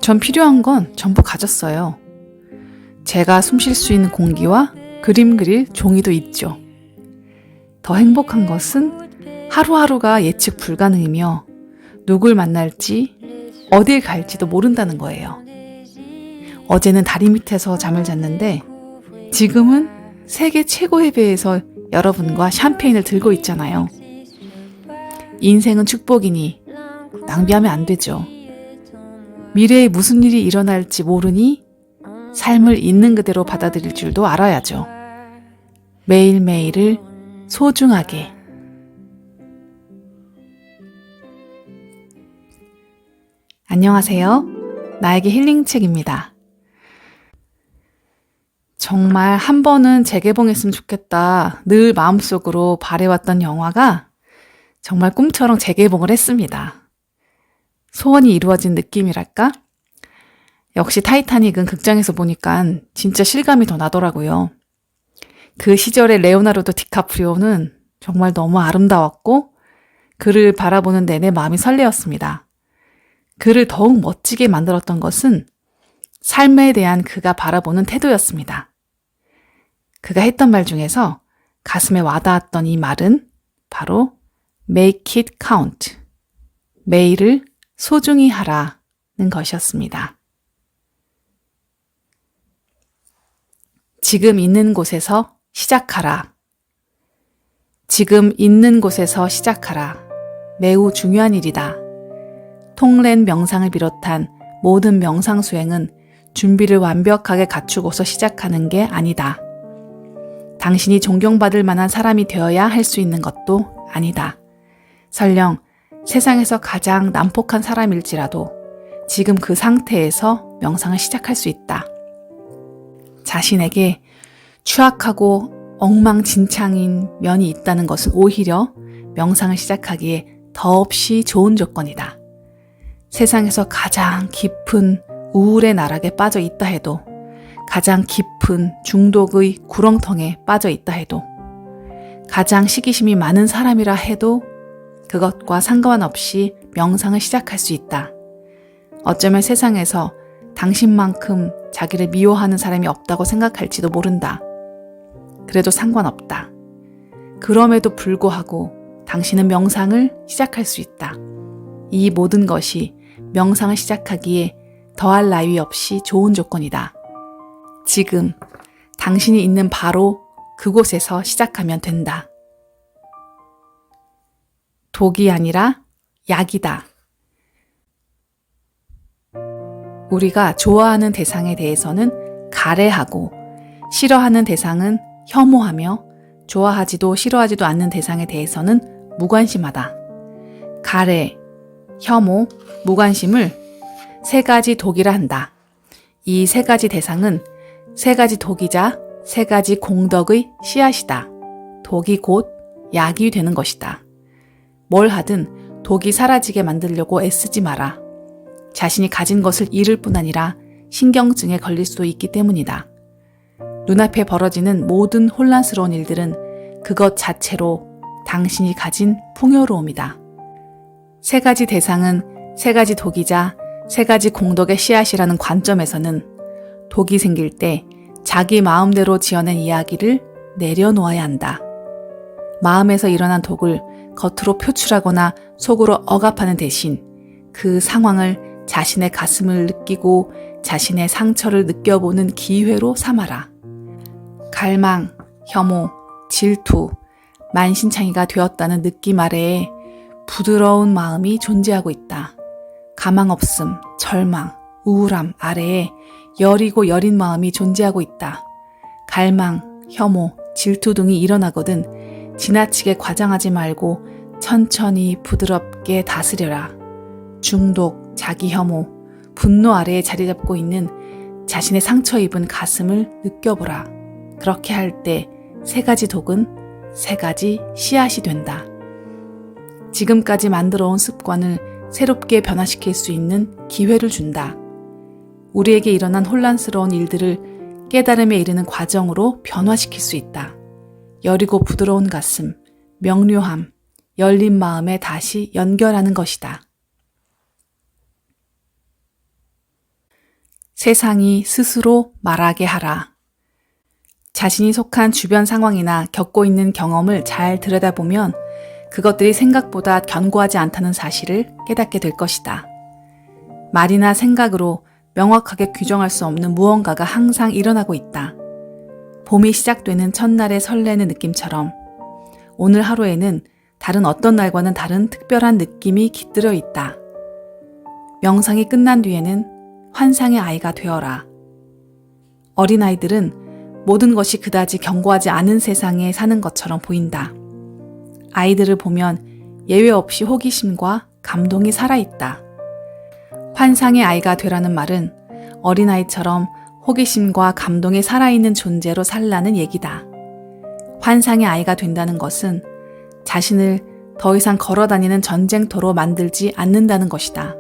전 필요한 건 전부 가졌어요. 제가 숨 쉴 수 있는 공기와 그림 그릴 종이도 있죠. 더 행복한 것은 하루하루가 예측 불가능이며 누굴 만날지 어딜 갈지도 모른다는 거예요. 어제는 다리 밑에서 잠을 잤는데 지금은 세계 최고의 배에서 여러분과 샴페인을 들고 있잖아요. 인생은 축복이니 낭비하면 안 되죠. 미래에 무슨 일이 일어날지 모르니 삶을 있는 그대로 받아들일 줄도 알아야죠. 매일매일을 소중하게. 안녕하세요. 나에게 힐링책입니다. 정말 한 번은 재개봉했으면 좋겠다 늘 마음속으로 바래왔던 영화가 정말 꿈처럼 재개봉을 했습니다. 소원이 이루어진 느낌이랄까? 역시 타이타닉은 극장에서 보니까 진짜 실감이 더 나더라고요. 그 시절의 레오나르도 디카프리오는 정말 너무 아름다웠고 그를 바라보는 내내 마음이 설레었습니다. 그를 더욱 멋지게 만들었던 것은 삶에 대한 그가 바라보는 태도였습니다. 그가 했던 말 중에서 가슴에 와닿았던 이 말은 바로 Make it count. 매일을 소중히 하라는 것이었습니다. 지금 있는 곳에서 시작하라. 지금 있는 곳에서 시작하라. 매우 중요한 일이다. 통렌 명상을 비롯한 모든 명상 수행은 준비를 완벽하게 갖추고서 시작하는 게 아니다. 당신이 존경받을 만한 사람이 되어야 할 수 있는 것도 아니다. 설령 세상에서 가장 난폭한 사람일지라도 지금 그 상태에서 명상을 시작할 수 있다. 자신에게 추악하고 엉망진창인 면이 있다는 것은 오히려 명상을 시작하기에 더없이 좋은 조건이다. 세상에서 가장 깊은 우울의 나락에 빠져 있다 해도, 가장 깊은 중독의 구렁텅에 빠져 있다 해도, 가장 시기심이 많은 사람이라 해도 그것과 상관없이 명상을 시작할 수 있다. 어쩌면 세상에서 당신만큼 자기를 미워하는 사람이 없다고 생각할지도 모른다. 그래도 상관없다. 그럼에도 불구하고 당신은 명상을 시작할 수 있다. 이 모든 것이 명상을 시작하기에 더할 나위 없이 좋은 조건이다. 지금 당신이 있는 바로 그곳에서 시작하면 된다. 독이 아니라 약이다. 우리가 좋아하는 대상에 대해서는 가래하고 싫어하는 대상은 혐오하며 좋아하지도 싫어하지도 않는 대상에 대해서는 무관심하다. 가래, 혐오, 무관심을 세 가지 독이라 한다. 이 세 가지 대상은 세 가지 독이자 세 가지 공덕의 씨앗이다. 독이 곧 약이 되는 것이다. 뭘 하든 독이 사라지게 만들려고 애쓰지 마라. 자신이 가진 것을 잃을 뿐 아니라 신경증에 걸릴 수도 있기 때문이다. 눈앞에 벌어지는 모든 혼란스러운 일들은 그것 자체로 당신이 가진 풍요로움이다. 세 가지 대상은 세 가지 독이자 세 가지 공덕의 씨앗이라는 관점에서는 독이 생길 때 자기 마음대로 지어낸 이야기를 내려놓아야 한다. 마음에서 일어난 독을 겉으로 표출하거나 속으로 억압하는 대신 그 상황을 자신의 가슴을 느끼고 자신의 상처를 느껴보는 기회로 삼아라. 갈망, 혐오, 질투, 만신창이가 되었다는 느낌 아래에 부드러운 마음이 존재하고 있다. 가망 없음, 절망, 우울함 아래에 여리고 여린 마음이 존재하고 있다. 갈망, 혐오, 질투 등이 일어나거든 지나치게 과장하지 말고 천천히 부드럽게 다스려라. 중독, 자기 혐오, 분노 아래에 자리 잡고 있는 자신의 상처 입은 가슴을 느껴보라. 그렇게 할 때 세 가지 독은 세 가지 씨앗이 된다. 지금까지 만들어온 습관을 새롭게 변화시킬 수 있는 기회를 준다. 우리에게 일어난 혼란스러운 일들을 깨달음에 이르는 과정으로 변화시킬 수 있다. 여리고 부드러운 가슴, 명료함, 열린 마음에 다시 연결하는 것이다. 세상이 스스로 말하게 하라. 자신이 속한 주변 상황이나 겪고 있는 경험을 잘 들여다보면 그것들이 생각보다 견고하지 않다는 사실을 깨닫게 될 것이다. 말이나 생각으로 명확하게 규정할 수 없는 무언가가 항상 일어나고 있다. 봄이 시작되는 첫날의 설레는 느낌처럼 오늘 하루에는 다른 어떤 날과는 다른 특별한 느낌이 깃들어 있다. 명상이 끝난 뒤에는 환상의 아이가 되어라. 어린아이들은 모든 것이 그다지 견고하지 않은 세상에 사는 것처럼 보인다. 아이들을 보면 예외 없이 호기심과 감동이 살아있다. 환상의 아이가 되라는 말은 어린아이처럼 호기심과 감동이 살아있는 존재로 살라는 얘기다. 환상의 아이가 된다는 것은 자신을 더 이상 걸어다니는 전쟁터로 만들지 않는다는 것이다.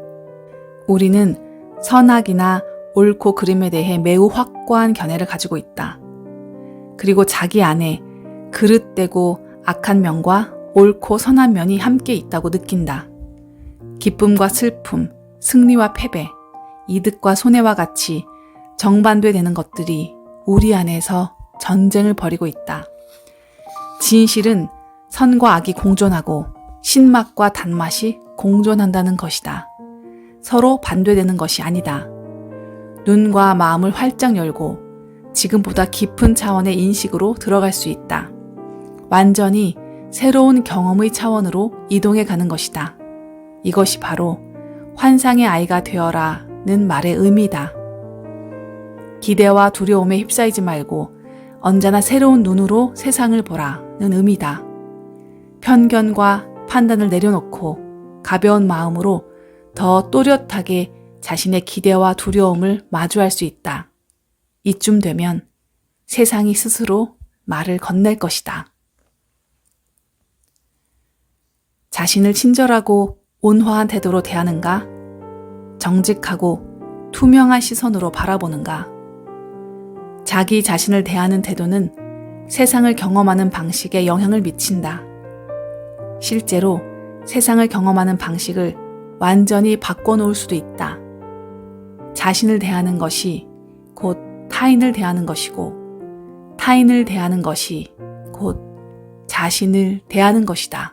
우리는 선악이나 옳고 그름에 대해 매우 확고한 견해를 가지고 있다. 그리고 자기 안에 그릇되고 악한 면과 옳고 선한 면이 함께 있다고 느낀다. 기쁨과 슬픔, 승리와 패배, 이득과 손해와 같이 정반대되는 것들이 우리 안에서 전쟁을 벌이고 있다. 진실은 선과 악이 공존하고 신맛과 단맛이 공존한다는 것이다. 서로 반대되는 것이 아니다. 눈과 마음을 활짝 열고 지금보다 깊은 차원의 인식으로 들어갈 수 있다. 완전히 새로운 경험의 차원으로 이동해 가는 것이다. 이것이 바로 환상의 아이가 되어라는 말의 의미다. 기대와 두려움에 휩싸이지 말고 언제나 새로운 눈으로 세상을 보라는 의미다. 편견과 판단을 내려놓고 가벼운 마음으로 더 또렷하게 자신의 기대와 두려움을 마주할 수 있다. 이쯤 되면 세상이 스스로 말을 건넬 것이다. 자신을 친절하고 온화한 태도로 대하는가? 정직하고 투명한 시선으로 바라보는가? 자기 자신을 대하는 태도는 세상을 경험하는 방식에 영향을 미친다. 실제로 세상을 경험하는 방식을 완전히 바꿔놓을 수도 있다. 자신을 대하는 것이 곧 타인을 대하는 것이고, 타인을 대하는 것이 곧 자신을 대하는 것이다.